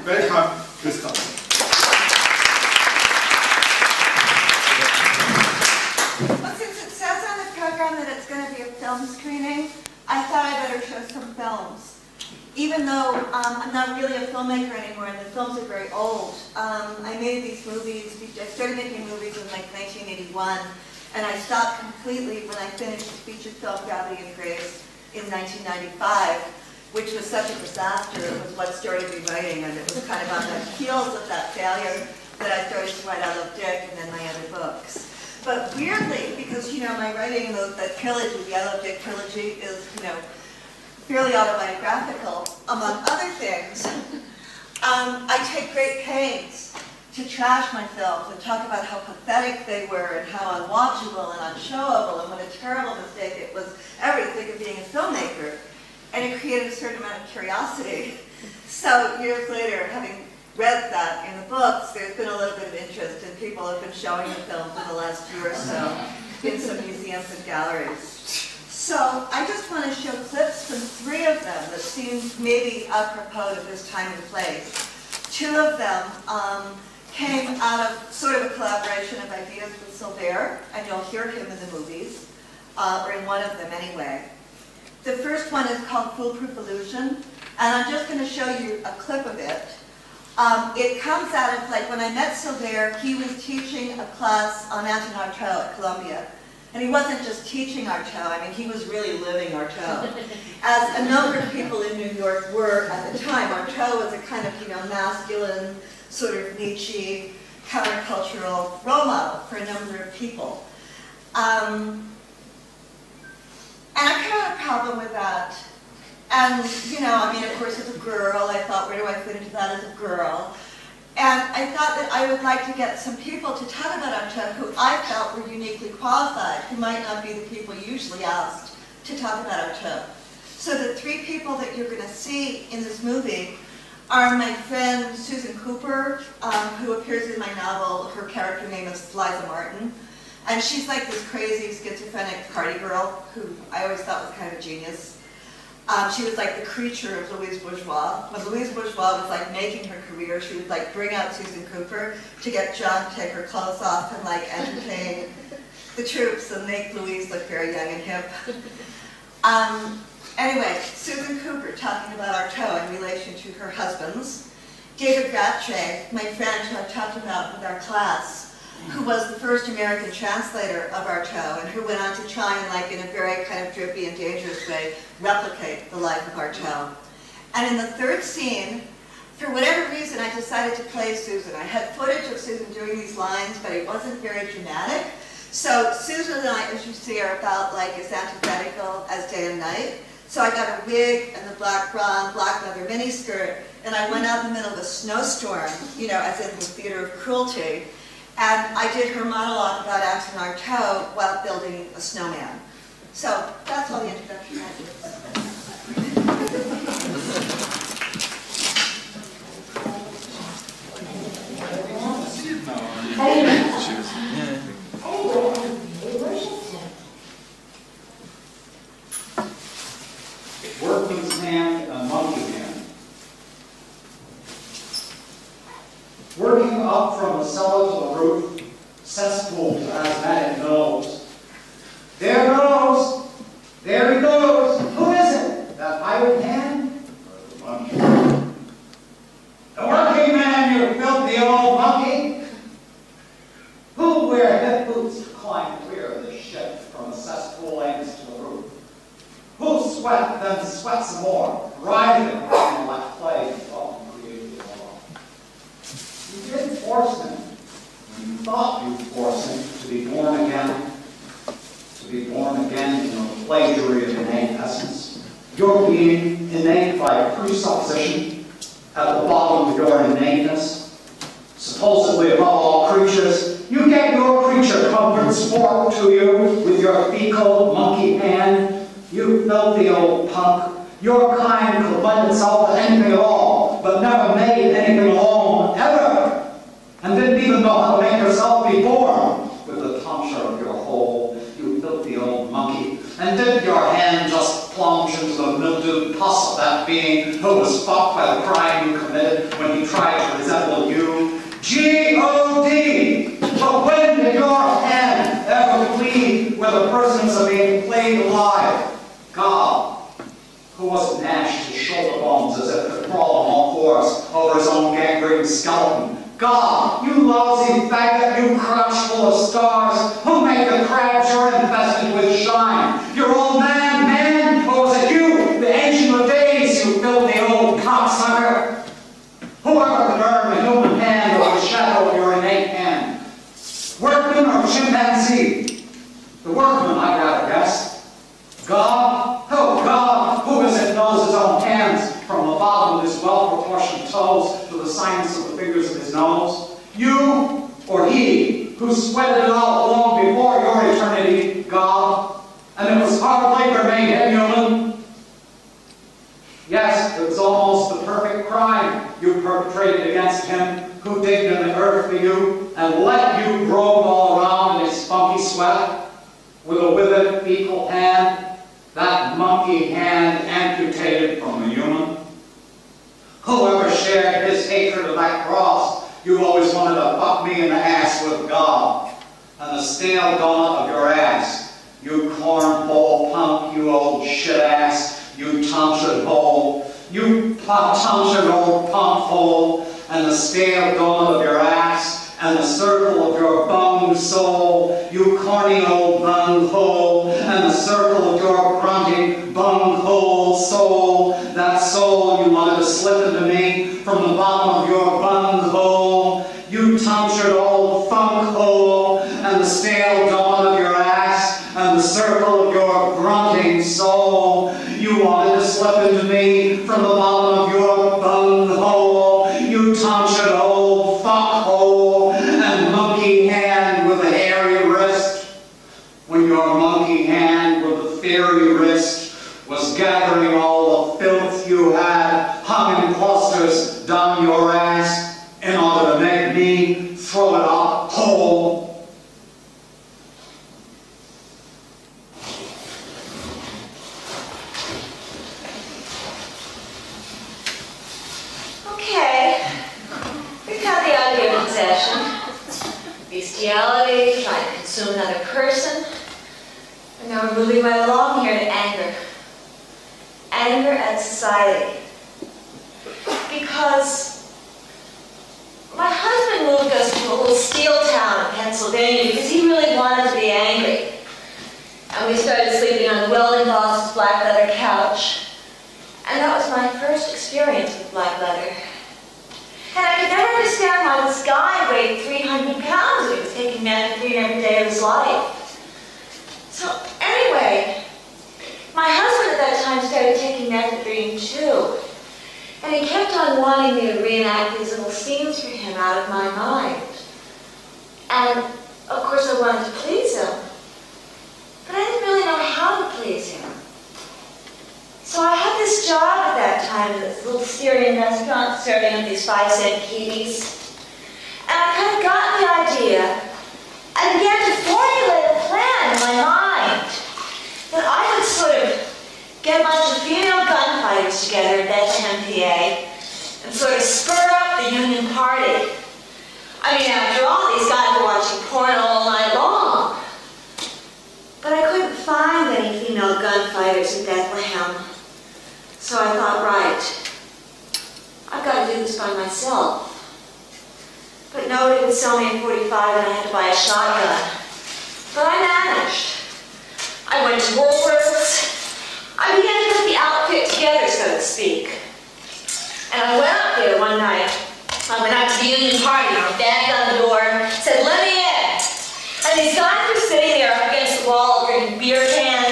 Welcome, Christoph. Well, since it says on the program that it's going to be a film screening, I thought I better show some films. Even though I'm not really a filmmaker anymore and the films are very old, I made these movies, I started making movies in like 1981, and I stopped completely when I finished the feature film Gravity and Grace in 1995, which was such a disaster. It was what started me writing, and it was kind of on the heels of that failure that I started to write I Love Dick and then my other books. But weirdly, because, you know, my writing, the trilogy, the I Love Dick trilogy is, you know, fairly autobiographical, among other things, I take great pains to trash my films and talk about how pathetic they were and how unwatchable and unshowable and what a terrible mistake it was everything of being a filmmaker. And it created a certain amount of curiosity. So years later, having read that in the books, there's been a little bit of interest and people have been showing the films in the last year or so in some museums and galleries. So I just want to show clips from 3 of them that seem maybe apropos to this time and place. 2 of them came out of sort of a collaboration of ideas with Sylvere, and you'll hear him in the movies, or in one of them anyway. The first one is called Foolproof Illusion, and I'm just going to show you a clip of it. It comes out of, like, when I met Sylvere, he was teaching a class on Artland at Columbia. And he wasn't just teaching Artaud, I mean, he was really living Artaud. As a number of people in New York were at the time. Artaud was a kind of, you know, masculine, sort of Nietzsche, countercultural role model for a number of people. And I kind of had a problem with that. And, you know, I mean, of course, as a girl, I thought, where do I fit into that as a girl? And I thought that I would like to get some people to talk about Artaud who I felt were uniquely qualified, who might not be the people usually asked to talk about Artaud. So the 3 people that you're going to see in this movie are my friend Susan Cooper, who appears in my novel. Her character name is Liza Martin. And she's like this crazy schizophrenic party girl who I always thought was kind of a genius. She was like the creature of Louise Bourgeois. When Louise Bourgeois was like making her career, she would like bring out Susan Cooper to get John to take her clothes off and like entertain the troops and make Louise look very young and hip. Anyway, Susan Cooper talking about Artaud in relation to her husbands. David Rattray, my friend who I talked about with our class, who was the first American translator of Artaud and who went on to try and, like, in a very kind of drippy and dangerous way, replicate the life of Artaud. And in the 3rd scene, for whatever reason, I decided to play Susan. I had footage of Susan doing these lines, but it wasn't very dramatic. So Susan and I, as you see, are about like as antithetical as day and night. So I got a wig and the black bra and black leather miniskirt, and I went out in the middle of a snowstorm, you know, as in the theater of cruelty. And I did her monologue about acting Artaud while building a snowman. So that's all the introduction I did. Workman's hand and monkey hand. Working up from the cellar to the roof, cesspool to asthmatic nose. There goes! There he goes! Who is it? That pirate hand? Or the monkey? The working man, you filthy old monkey! Who'll wear hip boots to climb clear of the ship from the cesspool ends to the roof? Who'll sweat, then sweat some more, writhing around like clay and often created the law? You didn't force him. You thought you forced him to be born again. To be born again in a plagiary of innate essence. Your being innate by a presupposition at the bottom of your innateness. Supposedly above all creatures, you get your creature comfort sport to you with your fecal monkey hand. You filthy old punk. Your kind could lend itself to anything at all, but never made anything alone, ever. And didn't even know how to make yourself be born with the tonsure of your hole, you filthy old monkey. And did your hand just plunge into the mildewed hustle, that being who was fucked by the crime you committed when he tried to resemble you. G-O-D! But when did your hand ever plead where the persons are being played alive? God, who was gnashed his shoulder bones as if to crawl on all fours over his own gangrene skeleton. God, you lousy faggot, you crotch full of stars, who make the crabs you're infested with shine. Your old man, or was it you, the ancient of days, you filthy old cocksucker? Whoever could earn a human hand or the shadow of your innate hand? Workman or chimpanzee? The workman, I'd rather guess. God? Oh, God, who is it knows his own hands from the bottom of his well-proportioned toes to the sinus of the fingers of his nose? You or he, who sweated it out long before your eternity, God? And it was hard labor made him human? Yes, it was almost the perfect crime you perpetrated against him who digged in the earth for you and let you grope all around in his funky sweat with a withered fecal hand, that monkey hand amputated from a human. Whoever shared his hatred of that cross, you always wanted to fuck me in the ass with God. And the stale donut of your ass, you cornball punk, you old shit ass, you tonsured hole, you tonsured old punk hole, and the stale donut of your ass, and the circle of your bunged soul, you corny old bung hole, and the circle of your grunting bung hole soul, that soul you wanted to slip into me from the bottom of your bung hole, you tonsured old funk hole, and the stale dawn of your ass, and the circle of your grunting soul, you wanted to slip into me from the bottom of your bung hole, you tonsured old fuck hole, and monkey hand with a hairy wrist, when your monkey hand with the fairy wrist was gathering all the filth you had hung in clusters down your ass in order to make me throw it up whole. Okay, we've had the idea of possession, bestiality, trying to consume another person, and now we're moving right along here to anger. Anger at society. Because my husband moved us to a little steel town in Pennsylvania because he really wanted to be angry. And we started sleeping on the welding boss's black leather couch. And that was my first experience with black leather. And I could never understand why this guy weighed 300 pounds and he was taking methamphetamine every day of his life. So anyway, my husband at that time started taking methamphetamine too. And he kept on wanting me to reenact these little scenes for him out of my mind. And of course I wanted to please him. But I didn't really know how to please him. So I had this job at that time at this little Syrian restaurant serving up these 5-cent kiddies. And I kind of got the idea. I began to formulate a plan in my mind that I would sort of get a bunch of female gunfighters together at Bethlehem, PA, and sort of spur up the Union Party. I mean, after all, these guys were watching porn all night long. But I couldn't find any female gunfighters in Bethlehem. So I thought, right, I've got to do this by myself. But nobody would sell me a .45 and I had to buy a shotgun. But I managed. I went to Woolworths. I began to put the outfit together, so to speak. And I went up there one night. I went out to the Union Party, banged on the door, said, "Let me in." And these guys were sitting there up against the wall drinking beer cans